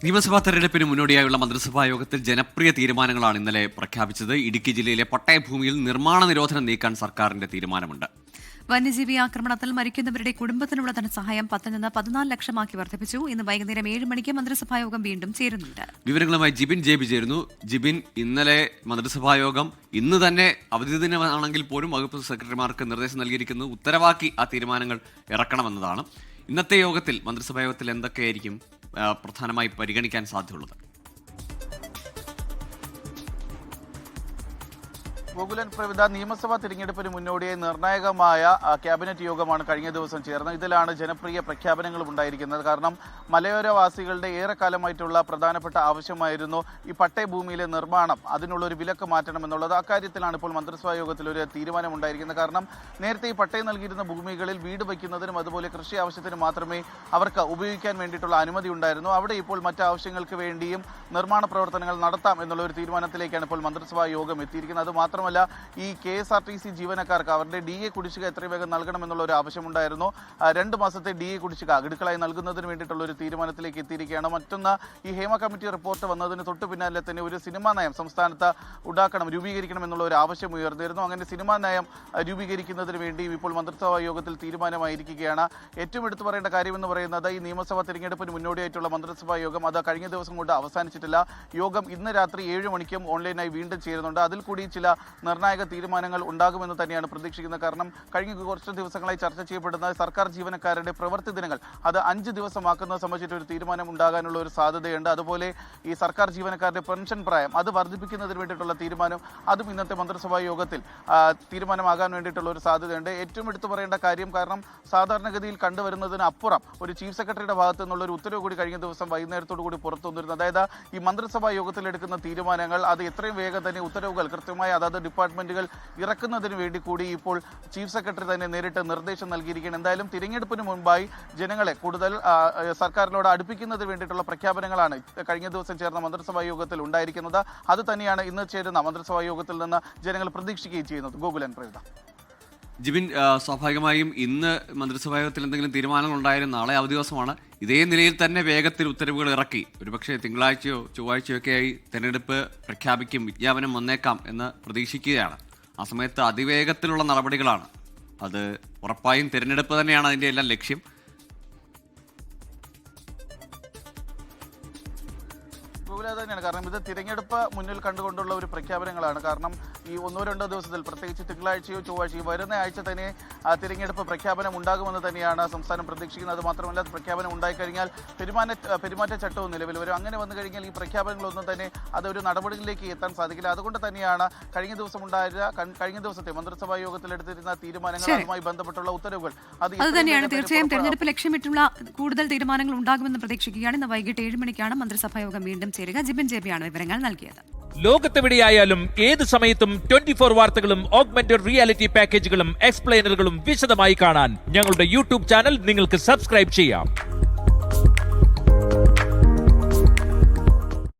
നിയമസഭാ തെരഞ്ഞെടുപ്പിന് മുന്നോടിയായുള്ള മന്ത്രിസഭാ യോഗത്തിൽ ജനപ്രിയ തീരുമാനങ്ങളാണ് ഇന്നലെ പ്രഖ്യാപിച്ചത്. ഇടുക്കി ജില്ലയിലെ പട്ടയഭൂമിയിൽ നിർമ്മാണ നിരോധനം നീക്കാൻ സർക്കാരിന്റെ തീരുമാനമുണ്ട്. വന്യജീവി ആക്രമണത്തിൽ മരിക്കുന്നവരുടെ കുടുംബത്തിനുള്ള ധനസഹായം 10 നിന്ന് 14 ലക്ഷമാക്കി വർദ്ധിപ്പിച്ചു. ഇന്ന് വൈകുന്നേരം 7 മണിക്ക് മന്ത്രിസഭായോഗം വീണ്ടും ചേരുന്നുണ്ട്. വിവരങ്ങളുമായി ജിബിൻ ജെബി ചേരുന്നു. ജിബിൻ, ഇന്നലെ മന്ത്രിസഭായോഗം ഇന്ന് തന്നെ അവധി ദിനമാണെങ്കിൽ പോലും വകുപ്പ് സെക്രട്ടറിമാർക്ക് നിർദ്ദേശം നൽകിയിരിക്കുന്നത് ഉത്തരവാക്കി ആ തീരുമാനങ്ങൾ ഇറക്കണമെന്നതാണ്. ഇന്നത്തെ യോഗത്തിൽ മന്ത്രിസഭാ യോഗത്തിൽ എന്തൊക്കെയായിരിക്കും പ്രധാനമായി പരിഗണിക്കാൻ സാധ്യതയുള്ളത്? ഗോകുലൻ പ്രവിധ, നിയമസഭാ തിരഞ്ഞെടുപ്പിന് മുന്നോടിയായി നിർണായകമായ ക്യാബിനറ്റ് യോഗമാണ് കഴിഞ്ഞ ദിവസം ചേർന്നത്. ഇതിലാണ് ജനപ്രിയ പ്രഖ്യാപനങ്ങളും ഉണ്ടായിരിക്കുന്നത്. കാരണം മലയോരവാസികളുടെ ഏറെക്കാലമായിട്ടുള്ള പ്രധാനപ്പെട്ട ആവശ്യമായിരുന്നു ഈ പട്ടയഭൂമിയിലെ നിർമ്മാണം, അതിനുള്ളൊരു വിലക്ക് മാറ്റണമെന്നുള്ളത്. അക്കാര്യത്തിലാണ് ഇപ്പോൾ മന്ത്രിസഭാ യോഗത്തിൽ ഒരു തീരുമാനമുണ്ടായിരിക്കുന്നത്. കാരണം നേരത്തെ ഈ പട്ടയം നൽകിയിരുന്ന ഭൂമികളിൽ വീട് വയ്ക്കുന്നതിനും അതുപോലെ കൃഷി ആവശ്യത്തിനും മാത്രമേ അവർക്ക് ഉപയോഗിക്കാൻ വേണ്ടിയിട്ടുള്ള അനുമതി ഉണ്ടായിരുന്നു. അവിടെ ഇപ്പോൾ മറ്റ് ആവശ്യങ്ങൾക്ക് വേണ്ടിയും നിർമ്മാണ പ്രവർത്തനങ്ങൾ നടത്താം എന്നുള്ള ഒരു തീരുമാനത്തിലേക്കാണ് ഇപ്പോൾ മന്ത്രിസഭാ യോഗം എത്തിയിരിക്കുന്നത്. അത് മാത്രമല്ല, ഈ KSRTC ജീവനക്കാർക്ക് അവരുടെ DA കുടിശ്ശിക എത്രയും വേഗം നൽകണമെന്നുള്ള ഒരു ആവശ്യമുണ്ടായിരുന്നു. 2 മാസത്തെ DA കുടിശ്ശിക ഗഡുക്കളായി നൽകുന്നതിന് വേണ്ടിയിട്ടുള്ള ഒരു തീരുമാനത്തിലേക്ക് എത്തിയിരിക്കുകയാണ്. മറ്റൊന്ന്, ഈ ഹേമ കമ്മിറ്റി റിപ്പോർട്ട് വന്നതിന് തൊട്ട് പിന്നാലെ തന്നെ ഒരു സിനിമാ നയം സംസ്ഥാനത്ത് രൂപീകരിക്കണം എന്നുള്ള ഒരു ആവശ്യം ഉയർന്നിരുന്നു. അങ്ങനെ സിനിമാ നയം രൂപീകരിക്കുന്നതിന് വേണ്ടി ഇപ്പോൾ മന്ത്രിസഭാ യോഗത്തിൽ തീരുമാനമായിരിക്കുകയാണ്. ഏറ്റവും എടുത്തു പറയേണ്ട കാര്യമെന്ന് പറയുന്നത്, ഈ നിയമസഭാ തിരഞ്ഞെടുപ്പിന് മുന്നോടിയായിട്ടുള്ള മന്ത്രിസഭാ യോഗം അത് കഴിഞ്ഞ ദിവസം കൊണ്ട് അവസാനിച്ചിട്ടില്ല. യോഗം ഇന്ന് രാത്രി 7 മണിക്കും ഓൺലൈനായി വീണ്ടും ചേരുന്നുണ്ട്. അതിൽ കൂടി ചില നിർണായക തീരുമാനങ്ങൾ ഉണ്ടാകുമെന്ന് തന്നെയാണ് പ്രതീക്ഷിക്കുന്നത്. കാരണം കഴിഞ്ഞ കുറച്ച് ദിവസങ്ങളായി ചർച്ച ചെയ്യപ്പെടുന്ന സർക്കാർ ജീവനക്കാരുടെ പ്രവൃത്തി ദിനങ്ങൾ അത് 5 ദിവസമാക്കുന്നത് സംബന്ധിച്ചിട്ട് ഒരു തീരുമാനം ഉണ്ടാകാനുള്ള ഒരു സാധ്യതയുണ്ട്. അതുപോലെ ഈ സർക്കാർ ജീവനക്കാരുടെ പെൻഷൻ പ്രായം അത് വർദ്ധിപ്പിക്കുന്നതിന് വേണ്ടിയിട്ടുള്ള തീരുമാനം അതും ഇന്നത്തെ മന്ത്രിസഭാ യോഗത്തിൽ തീരുമാനമാകാൻ വേണ്ടിയിട്ടുള്ള ഒരു സാധ്യതയുണ്ട്. ഏറ്റവും എടുത്തു പറയേണ്ട കാര്യം, കാരണം സാധാരണഗതിയിൽ കണ്ടുവരുന്നതിന് അപ്പുറം ഒരു ചീഫ് സെക്രട്ടറിയുടെ ഭാഗത്തു നിന്നുള്ള ഒരു ഉത്തരവ് കൂടി കഴിഞ്ഞ ദിവസം വൈകുന്നേരത്തോടു കൂടി പുറത്തു വന്നിരുന്നു. അതായത് ഈ മന്ത്രിസഭാ യോഗത്തിൽ എടുക്കുന്ന തീരുമാനങ്ങൾ അത് എത്രയും വേഗം തന്നെ ഉത്തരവുകൾ കൃത്യമായി അതാത് ഡിപ്പാർട്ട്മെന്റുകൾ ഇറക്കുന്നതിന് വേണ്ടി കൂടി ഇപ്പോൾ ചീഫ് സെക്രട്ടറി തന്നെ നേരിട്ട് നിർദ്ദേശം നൽകിയിരിക്കുകയാണ്. എന്തായാലും തിരഞ്ഞെടുപ്പിന് മുൻപായി ജനങ്ങളെ കൂടുതൽ സർക്കാരിനോട് അടുപ്പിക്കുന്നതിന് വേണ്ടിയിട്ടുള്ള പ്രഖ്യാപനങ്ങളാണ് കഴിഞ്ഞ ദിവസം ചേർന്ന മന്ത്രിസഭാ യോഗത്തിൽ ഉണ്ടായിരിക്കുന്നത്. അത് തന്നെയാണ് ഇന്ന് ചേരുന്ന മന്ത്രിസഭാ യോഗത്തിൽ നിന്ന് ജനങ്ങൾ പ്രതീക്ഷിക്കുകയും ചെയ്യുന്നത്. ഗോകുലൻ പ്രവിധ. ജിബിൻ, സ്വാഭാവികമായും ഇന്ന് മന്ത്രിസഭാ യോഗത്തിൽ എന്തെങ്കിലും തീരുമാനങ്ങൾ ഉണ്ടായാലും നാളെ അവധി ദിവസമാണ്. ഇതേ നിലയിൽ തന്നെ വേഗത്തിൽ ഉത്തരവുകൾ ഇറക്കി ഒരുപക്ഷെ തിങ്കളാഴ്ചയോ ചൊവ്വാഴ്ചയോ ഒക്കെയായി തെരഞ്ഞെടുപ്പ് പ്രഖ്യാപിക്കും, വിജ്ഞാപനം വന്നേക്കാം എന്ന് പ്രതീക്ഷിക്കുകയാണ്. ആ സമയത്ത് അതിവേഗത്തിലുള്ള നടപടികളാണ്. അത് ഉറപ്പായും തിരഞ്ഞെടുപ്പ് തന്നെയാണ് അതിൻ്റെ എല്ലാം ലക്ഷ്യം. തന്നെയാണ്. കാരണം ഇത് തിരഞ്ഞെടുപ്പ് മുന്നിൽ കണ്ടുകൊണ്ടുള്ള ഒരു പ്രഖ്യാപനങ്ങളാണ്. കാരണം ഈ 1-2 ദിവസത്തിൽ, പ്രത്യേകിച്ച് തിങ്കളാഴ്ചയോ ചൊവ്വാഴ്ചയോ വരുന്ന ആഴ്ച തന്നെ തിരഞ്ഞെടുപ്പ് പ്രഖ്യാപനം ഉണ്ടാകുമെന്ന് തന്നെയാണ് സംസ്ഥാനം പ്രതീക്ഷിക്കുന്നത്. അത് മാത്രമല്ല, പ്രഖ്യാപനം ഉണ്ടായിക്കഴിഞ്ഞാൽ പെരുമാറ്റച്ചട്ടവും നിലവിൽ വരും. അങ്ങനെ വന്നു കഴിഞ്ഞാൽ ഈ പ്രഖ്യാപനങ്ങളൊന്നും തന്നെ അതൊരു നടപടികളിലേക്ക് എത്താൻ സാധിക്കില്ല. അതുകൊണ്ട് തന്നെയാണ് കഴിഞ്ഞ ദിവസത്തെ മന്ത്രിസഭാ യോഗത്തിൽ എടുത്തിരുന്ന തീരുമാനങ്ങൾ, അതുമായി ബന്ധപ്പെട്ടുള്ള ഉത്തരവുകൾ അത് തന്നെയാണ്. തീർച്ചയായും തെരഞ്ഞെടുപ്പ് ലക്ഷ്യമിട്ടുള്ള കൂടുതൽ തീരുമാനങ്ങൾ ഉണ്ടാകുമെന്ന് പ്രതീക്ഷിക്കുകയാണ്. ഇന്ന് വൈകിട്ട് 7 മണിക്കാണ് മന്ത്രിസഭാ യോഗം വീണ്ടും ചേരുക. ജിബിൻ ജെബിയാണ് വിവരങ്ങൾ നൽകിയത്. ലോകത്തെവിടെയായാലും ഏത് സമയത്തും 24 വാർത്തകളും ഓഗ്മെന്റഡ് റിയാലിറ്റി പാക്കേജുകളും എക്സ്പ്ലെയിനറുകളും വിശദമായി കാണാൻ ഞങ്ങളുടെ YouTube ചാനൽ നിങ്ങൾക്ക് സബ്സ്ക്രൈബ് ചെയ്യാം.